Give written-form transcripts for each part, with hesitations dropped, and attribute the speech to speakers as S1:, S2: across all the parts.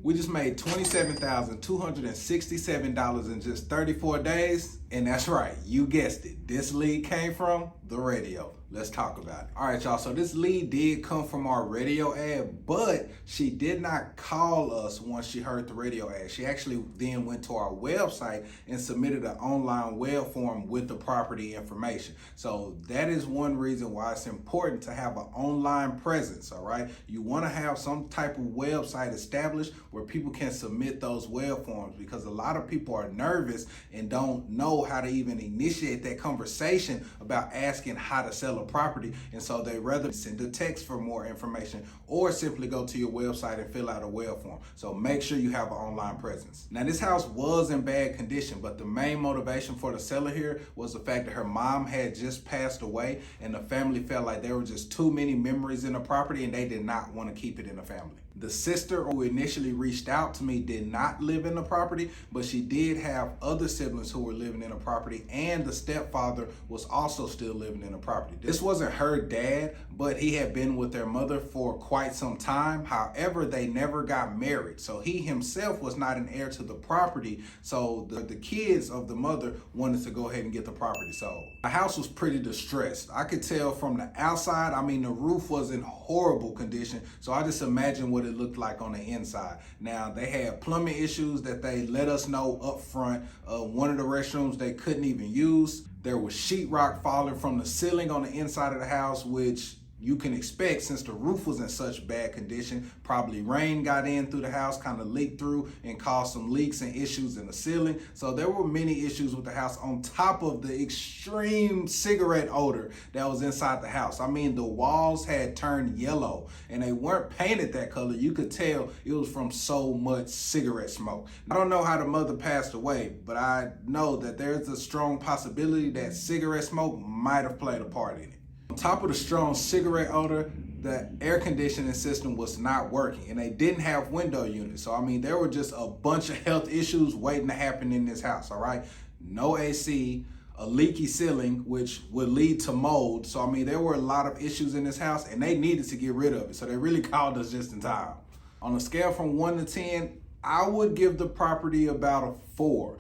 S1: We just made $27,267 in just 34 days. And that's right, you guessed it. This lead came from the radio. Let's talk about it. All right, y'all, so this lead did come from our radio ad, but she did not call us once she heard the radio ad. She actually then went to our website and submitted an online web form with the property information. So that is one reason why it's important to have an online presence, all right? You wanna have some type of website established where people can submit those web forms, because a lot of people are nervous and don't know how to even initiate that conversation about asking how to sell a property, and so they rather send a text for more information or simply go to your website and fill out a web form. So make sure you have an online presence. Now, this house was in bad condition, but the main motivation for the seller here was the fact that her mom had just passed away and the family felt like there were just too many memories in the property and they did not want to keep it in the family. The sister who initially reached out to me did not live in the property, but she did have other siblings who were living in the property, and the stepfather was also still living in the property. This wasn't her dad, but he had been with their mother for quite some time. However, they never got married, so he himself was not an heir to the property, so the kids of the mother wanted to go ahead and get the property sold. The house was pretty distressed. I could tell from the outside, I mean, the roof was in horrible condition, so I just imagine what it looked like on the inside. Now, they had plumbing issues that they let us know up front. One of the restrooms they couldn't even use. There was sheetrock falling from the ceiling on the inside of the house, which you can expect since the roof was in such bad condition. Probably rain got in through the house, kind of leaked through and caused some leaks and issues in the ceiling. So there were many issues with the house on top of the extreme cigarette odor that was inside the house. I mean, the walls had turned yellow and they weren't painted that color. You could tell it was from so much cigarette smoke. I don't know how the mother passed away, but I know that there's a strong possibility that cigarette smoke might have played a part in it. On top of the strong cigarette odor, the air conditioning system was not working and they didn't have window units. So, I mean, there were just a bunch of health issues waiting to happen in this house, all right? No AC, a leaky ceiling, which would lead to mold. So, I mean, there were a lot of issues in this house and they needed to get rid of it. So they really called us just in time. On a scale from 1 to 10, I would give the property about a 4.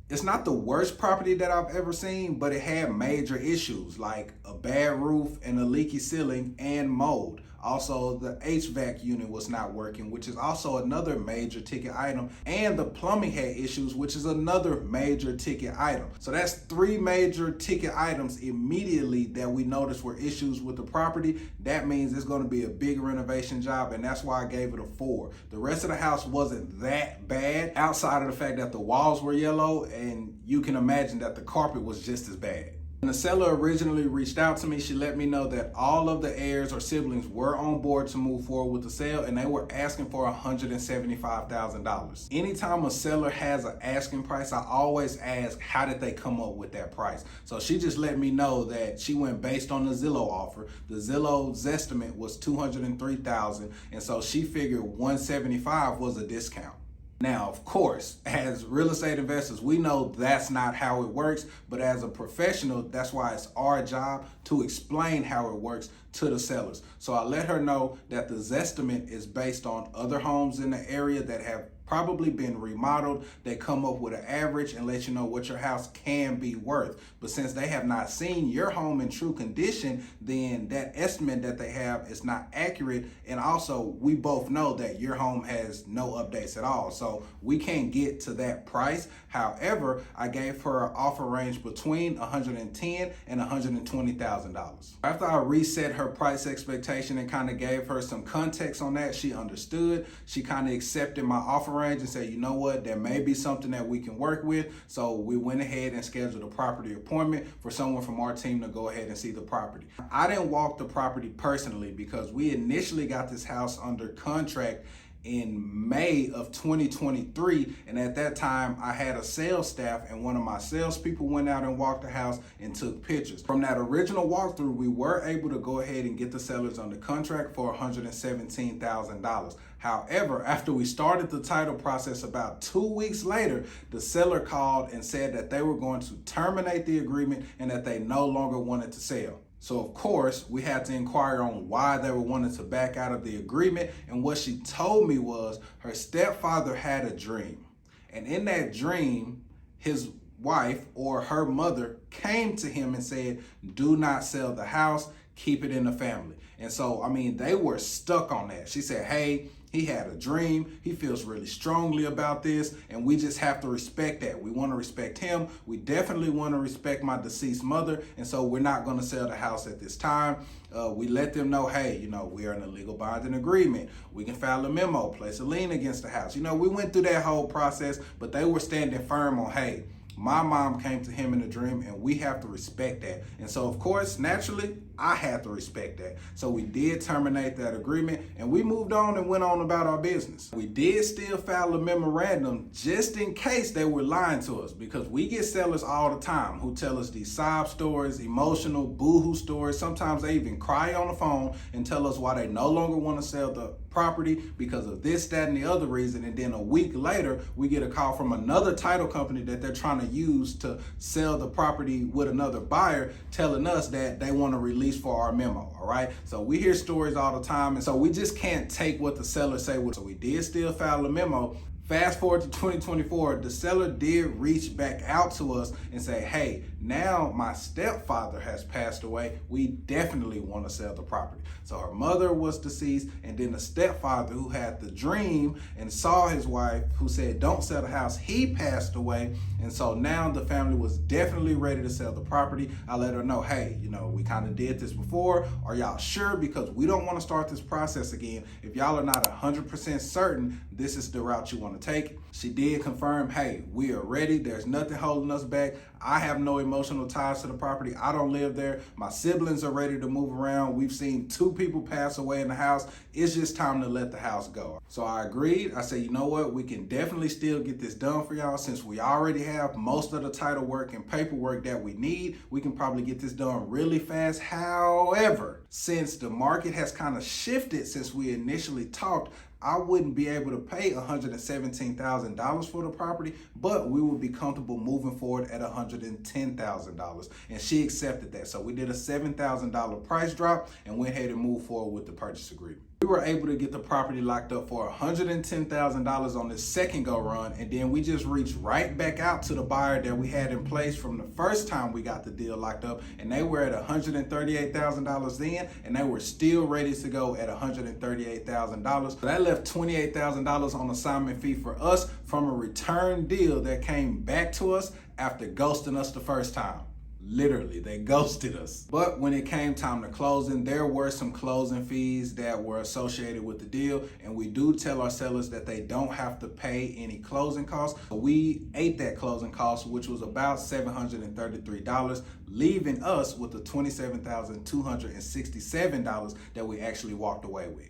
S1: It's not the worst property that I've ever seen, but it had major issues like a bad roof and a leaky ceiling and mold. Also, the HVAC unit was not working, which is also another major ticket item. And the plumbing had issues, which is another major ticket item. So that's 3 major ticket items immediately that we noticed were issues with the property. That means it's going to be a big renovation job, and that's why I gave it a 4. The rest of the house wasn't that bad outside of the fact that the walls were yellow, and you can imagine that the carpet was just as bad. When the seller originally reached out to me, she let me know that all of the heirs or siblings were on board to move forward with the sale, and they were asking for $175,000. Anytime a seller has an asking price, I always ask, how did they come up with that price? So she just let me know that she went based on the Zillow offer. The Zillow's estimate was $203,000, and so she figured $175,000 was a discount. Now, of course, as real estate investors, we know that's not how it works, but as a professional, that's why it's our job to explain how it works to the sellers. So I let her know that the Zestimate is based on other homes in the area that have probably been remodeled. They come up with an average and let you know what your house can be worth. But since they have not seen your home in true condition, then that estimate that they have is not accurate. And also, we both know that your home has no updates at all. So we can't get to that price. However, I gave her an offer range between $110,000 and $120,000. After I reset her price expectation and kind of gave her some context on that, she understood. She kind of accepted my offer range and said, you know what, there may be something that we can work with. So we went ahead and scheduled a property appointment for someone from our team to go ahead and see the property. I didn't walk the property personally because we initially got this house under contract in May of 2023, and at that time I had a sales staff, and one of my salespeople went out and walked the house and took pictures. From that original walkthrough, we were able to go ahead and get the sellers under contract for $117,000. However, after we started the title process about 2 weeks later, the seller called and said that they were going to terminate the agreement and that they no longer wanted to sell. So of course, we had to inquire on why they were wanting to back out of the agreement. And what she told me was her stepfather had a dream. And in that dream, his wife or her mother came to him and said, do not sell the house, keep it in the family. And so, I mean, they were stuck on that. She said, hey, he had a dream. He feels really strongly about this, and we just have to respect that. We want to respect him. We definitely want to respect my deceased mother, and so we're not going to sell the house at this time. We let them know, hey, you know, we are in a legal binding agreement. We can file a memo, place a lien against the house. You know, we went through that whole process, but they were standing firm on, hey, my mom came to him in a dream, and we have to respect that. And so, of course, naturally, I had to respect that. So we did terminate that agreement, and we moved on and went on about our business. We did still file a memorandum just in case they were lying to us, because we get sellers all the time who tell us these sob stories, emotional boohoo stories. Sometimes they even cry on the phone and tell us why they no longer want to sell the property because of this, that, and the other reason. And then a week later, we get a call from another title company that they're trying to use to sell the property with another buyer, telling us that they want to release for our memo. All right. So we hear stories all the time. And so we just can't take what the seller say. So we did still file a memo. Fast forward to 2024, the seller did reach back out to us and say, hey, now my stepfather has passed away. We definitely want to sell the property. So her mother was deceased, and then the stepfather who had the dream and saw his wife who said, don't sell the house, he passed away. And so now the family was definitely ready to sell the property. I let her know, hey, you know, we kind of did this before. Are y'all sure? Because we don't want to start this process again. If y'all are not 100% certain this is the route you want to take. She did confirm, hey, we are ready. There's nothing holding us back. I have no emotional ties to the property. I don't live there. My siblings are ready to move around. We've seen 2 people pass away in the house. It's just time to let the house go. So I agreed. I said, you know what? We can definitely still get this done for y'all since we already have most of the title work and paperwork that we need. We can probably get this done really fast. However, since the market has kind of shifted since we initially talked, I wouldn't be able to pay $117,000 for the property, but we would be comfortable moving forward at $110,000. And she accepted that. So we did a $7,000 price drop and went ahead and moved forward with the purchase agreement. We were able to get the property locked up for $110,000 on this second go run, and then we just reached right back out to the buyer that we had in place from the first time we got the deal locked up, and they were at $138,000 then, and they were still ready to go at $138,000. So that left $28,000 on assignment fee for us from a return deal that came back to us after ghosting us the first time. Literally, they ghosted us. But when it came time to closing, there were some closing fees that were associated with the deal. And we do tell our sellers that they don't have to pay any closing costs. We ate that closing cost, which was about $733, leaving us with the $27,267 that we actually walked away with.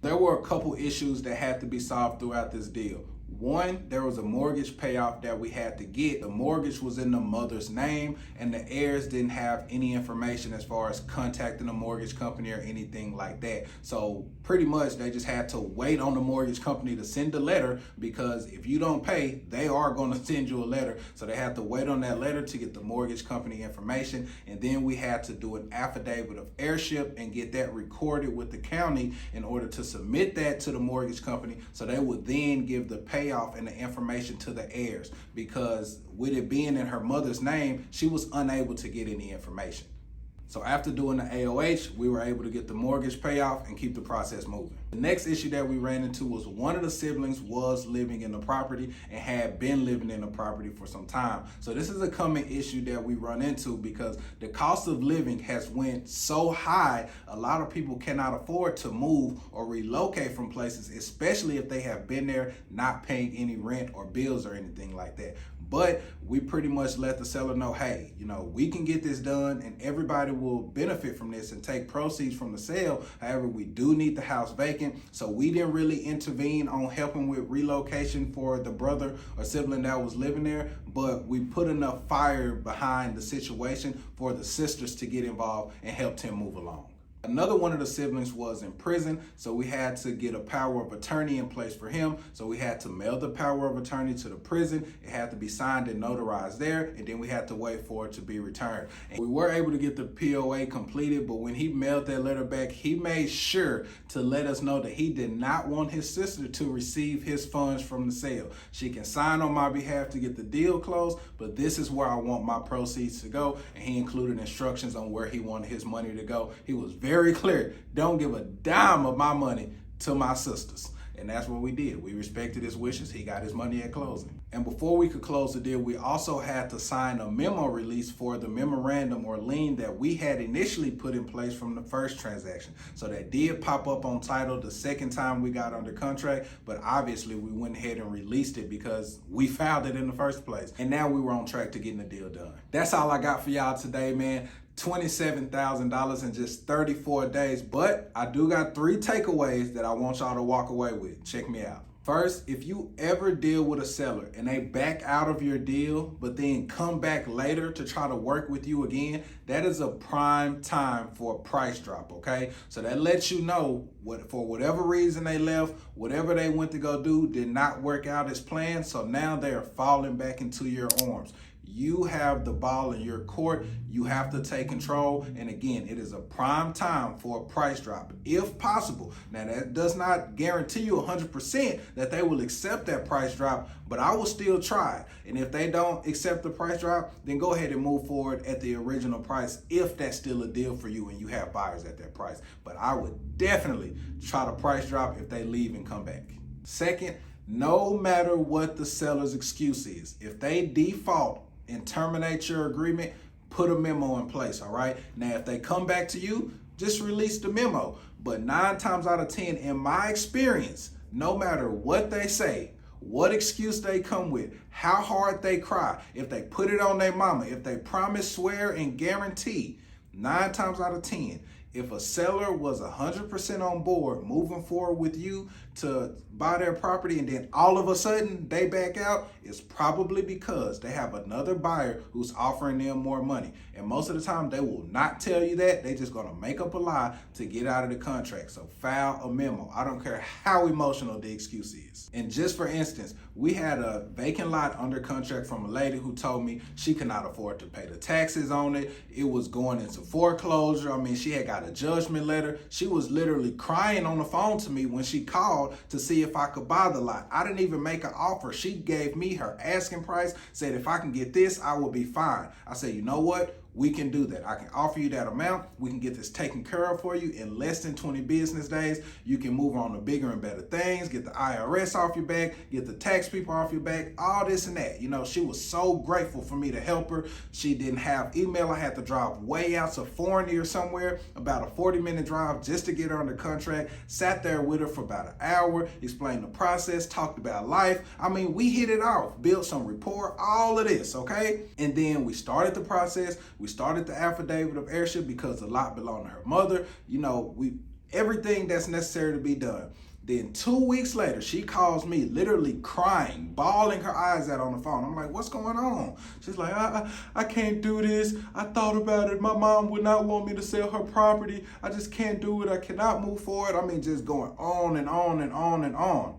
S1: There were a couple issues that had to be solved throughout this deal. One, there was a mortgage payoff that we had to get. The mortgage was in the mother's name, and the heirs didn't have any information as far as contacting a mortgage company or anything like that. So pretty much they just had to wait on the mortgage company to send a letter, because if you don't pay, they are going to send you a letter. So they had to wait on that letter to get the mortgage company information. And then we had to do an affidavit of heirship and get that recorded with the county in order to submit that to the mortgage company, so they would then give the payoff and the information to the heirs, because with it being in her mother's name, she was unable to get any information. So after doing the AOH, we were able to get the mortgage payoff and keep the process moving. The next issue that we ran into was one of the siblings was living in the property and had been living in the property for some time. So this is a common issue that we run into, because the cost of living has went so high, a lot of people cannot afford to move or relocate from places, especially if they have been there not paying any rent or bills or anything like that. But we pretty much let the seller know, hey, you know, we can get this done and everybody will benefit from this and take proceeds from the sale. However, we do need the house vacant. So we didn't really intervene on helping with relocation for the brother or sibling that was living there, but we put enough fire behind the situation for the sisters to get involved and helped him move along. Another one of the siblings was in prison, so we had to get a power of attorney in place for him. So we had to mail the power of attorney to the prison. It had to be signed and notarized there, and then we had to wait for it to be returned. And we were able to get the POA completed, but when he mailed that letter back, he made sure to let us know that he did not want his sister to receive his funds from the sale. She can sign on my behalf to get the deal closed, but this is where I want my proceeds to go. And he included instructions on where he wanted his money to go. He was very clear, don't give a dime of my money to my sisters. And that's what we did. We respected his wishes. He got his money at closing. And before we could close the deal, we also had to sign a memo release for the memorandum or lien that we had initially put in place from the first transaction. So that did pop up on title the second time we got under contract, but obviously we went ahead and released it because we filed it in the first place. And now we were on track to getting the deal done. That's all I got for y'all today, man. $27,000 in just 34 days, but I do got 3 takeaways that I want y'all to walk away with. Check me out. First, if you ever deal with a seller and they back out of your deal, but then come back later to try to work with you again, that is a prime time for a price drop, okay? So that lets you know for whatever reason they left, whatever they went to go do did not work out as planned, so now they are falling back into your arms. You have the ball in your court. You have to take control. And again, it is a prime time for a price drop, if possible. Now, that does not guarantee you 100% that they will accept that price drop, but I will still try. And if they don't accept the price drop, then go ahead and move forward at the original price if that's still a deal for you and you have buyers at that price. But I would definitely try to price drop if they leave and come back. Second, no matter what the seller's excuse is, if they default and terminate your agreement, put a memo in place, all right? Now, if they come back to you, just release the memo. But 9 times out of 10, in my experience, no matter what they say, what excuse they come with, how hard they cry, if they put it on their mama, if they promise, swear, and guarantee, 9 times out of 10, if a seller was 100% on board moving forward with you to buy their property and then all of a sudden they back out, it's probably because they have another buyer who's offering them more money. And most of the time they will not tell you that. They're just gonna make up a lie to get out of the contract. So file a memo. I don't care how emotional the excuse is. And just for instance, we had a vacant lot under contract from a lady who told me she could not afford to pay the taxes on it. It was going into foreclosure. I mean, she had got a judgment letter. She was literally crying on the phone to me when she called to see if I could buy the lot. I didn't even make an offer. She gave me her asking price, said if I can get this, I will be fine. I said, you know what? We can do that. I can offer you that amount. We can get this taken care of for you in less than 20 business days. You can move on to bigger and better things, get the IRS off your back, get the tax people off your back, all this and that. You know, she was so grateful for me to help her. She didn't have email. I had to drive way out to Forney or somewhere, about a 40-minute drive just to get her under contract. Sat there with her for about an hour, explained the process, talked about life. I mean, we hit it off, built some rapport, all of this, okay? And then we started the process. We started the affidavit of heirship because the lot belonged to her mother. You know, everything that's necessary to be done. Then 2 weeks later, she calls me literally crying, bawling her eyes out on the phone. I'm like, what's going on? She's like, I can't do this. I thought about it. My mom would not want me to sell her property. I just can't do it. I cannot move forward. I mean, just going on and on and on and on.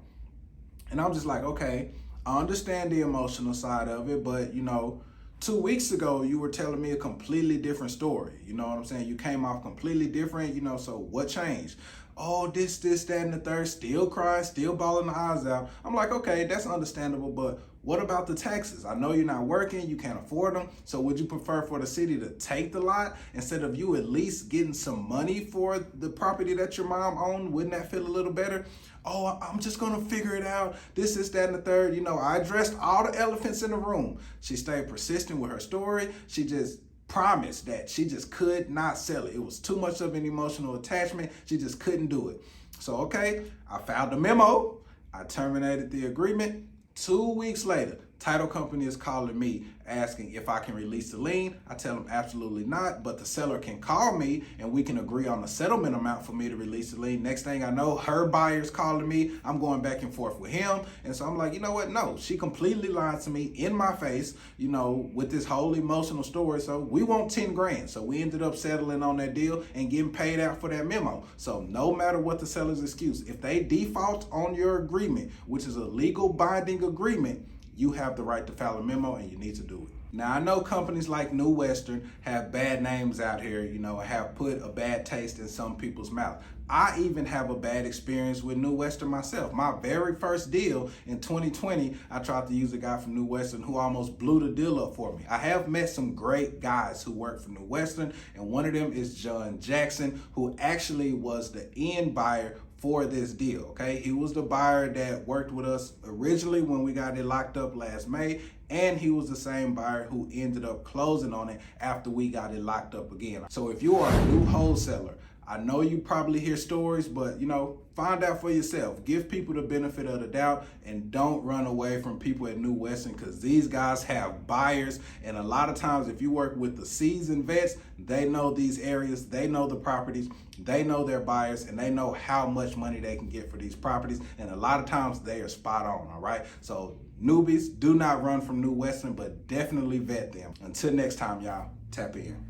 S1: And I'm just like, okay, I understand the emotional side of it, but you know, 2 weeks ago, you were telling me a completely different story. You know what I'm saying? You came off completely different, you know, so what changed? Oh, this, that, and the third, still crying, still bawling the eyes out. I'm like, okay, that's understandable, but what about the taxes? I know you're not working, you can't afford them, so would you prefer for the city to take the lot instead of you at least getting some money for the property that your mom owned? Wouldn't that feel a little better? Oh, I'm just gonna figure it out. This, that, and the third. You know, I addressed all the elephants in the room. She stayed persistent with her story. She just promised that she just could not sell it. It was too much of an emotional attachment. She just couldn't do it. So, okay, I filed a memo. I terminated the agreement. 2 weeks later, Title company is calling me asking if I can release the lien. I tell them absolutely not, but the seller can call me and we can agree on the settlement amount for me to release the lien. Next thing I know, her buyer's calling me. I'm going back and forth with him. And so I'm like, you know what? No, she completely lied to me in my face, you know, with this whole emotional story. So we want 10 grand. So we ended up settling on that deal and getting paid out for that memo. So no matter what the seller's excuse, if they default on your agreement, which is a legal binding agreement, you have the right to file a memo and you need to do it. Now, I know companies like New Western have bad names out here, you know, have put a bad taste in some people's mouth. I even have a bad experience with New Western myself. My very first deal in 2020, I tried to use a guy from New Western who almost blew the deal up for me. I have met some great guys who work for New Western, and one of them is John Jackson, who actually was the end buyer for this deal, okay? He was the buyer that worked with us originally when we got it locked up last May, and he was the same buyer who ended up closing on it after we got it locked up again. So if you are a new wholesaler, I know you probably hear stories, but you know, find out for yourself. Give people the benefit of the doubt and don't run away from people at New Western, because these guys have buyers, and a lot of times if you work with the seasoned vets, they know these areas, they know the properties, they know their buyers, and they know how much money they can get for these properties, and a lot of times they are spot on, all right? So newbies, do not run from New Western, but definitely vet them. Until next time, y'all, tap in.